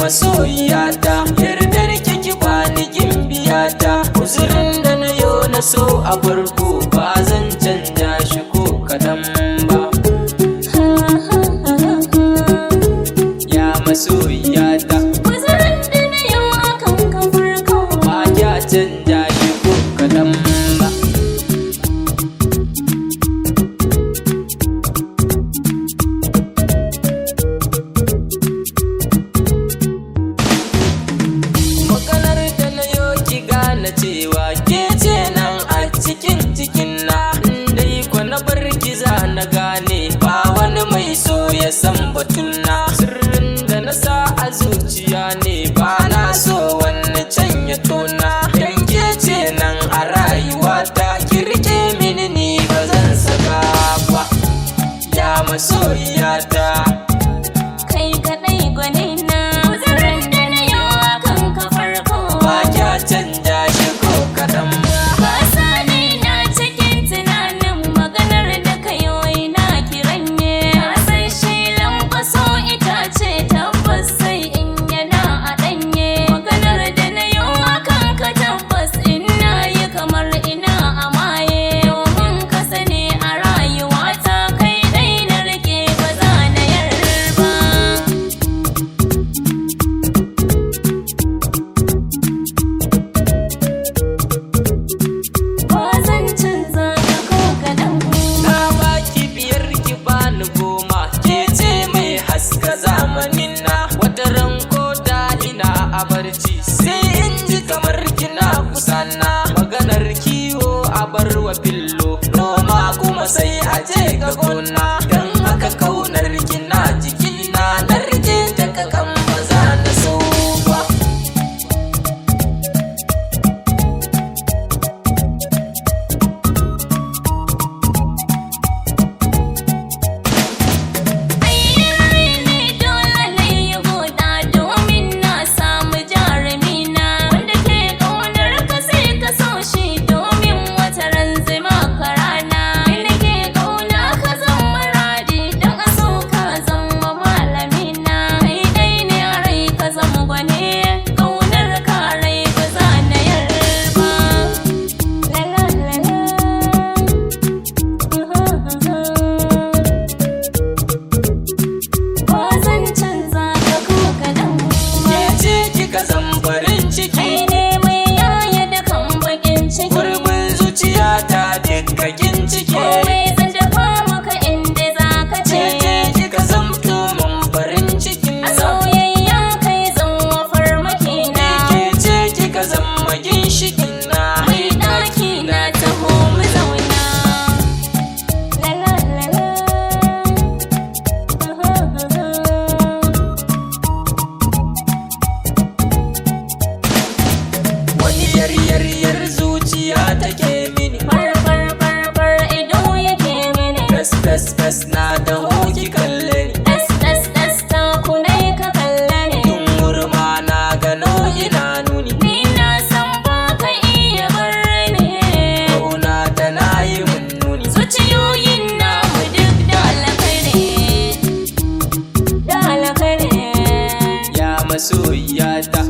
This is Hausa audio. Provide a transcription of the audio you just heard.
Masoyiyata, yardar ki bani gimbiyata, uzurin da na yo na so a farko ba zan canja shi ko kadan ba. Ya masoyiyata, uzurin da na yo akan ka farko ba kya canja shi ko kadan ba. Na cewa ke ce nan a cikin na, dai ko na bar ki za na gane ba wani mai so ya san batuna. Sirrin da na sa a zuciya ne ba na so wani can ya tona. Dan ke ce nan a rayuwata, ki rike mini ni ba zan saka ba. Ya masoyiyata, kai kadai gwani na, uzurin da na yo akan ka farko ba kya canja shi ko kadan ba. ba sani na cikin tunanin maganar da ka yi na kiranye. Ka san shi lankwaso itace tabbas sai in yana a ɗanye. Maganar da na yo akan ka tabbas in na yi kamar ina a maye. Domin ka sani a rayuwata kai dai na rike ba za na yarba. Ba zan canza ka ko kaɗan. Na baki biyar ki bani goma, ke ce mai haska zamanin na. Wata ran ko da ina a barci sai in ji kamar kina kusa na. Maganar kiwo a barwa fillo, noma kuma sai a je ga gona. Dan haka kaunar kina jikina, na rike ta kakan ba za na so ba. Ayyare ne dole na yi goda domin na samu jarumina wanda ke ƙaunar ka sai ka so shi domin wata ran zai maka rana. Inda ke ƙauna ka zama radi don a so ka zama malamina. Kai dai ne a rai ka zama gwani, ƙaunar ka rai ba za na yarba. La la la la. Ba zan canza ka ko kaɗan. Ke ce kika zan farin ciki, Kai ne mai yaya dukan bakin ciki. gurbin zuciyata dukkakin ciki. Komai zan dafa maka inda za ka ce. Ce kika zamto mun farin cikin A na. soyayya kai zan wa farmaki na. Ke ce kika zama ginshikin na. Mai ɗaki na taho mu zauna. La la la la. Wani yar zuciya take mini, Far far far far ido yake mini. fes na da hoki kalle ni. Das das das ta kunai ka kalle ni. Tun murma na gano ina nuni, Ni na san ba ka iya bar ni. kauna da na yi mun nuni. Zuciyoyin namu duk da alakare, da alakare. Ya masoyiyata,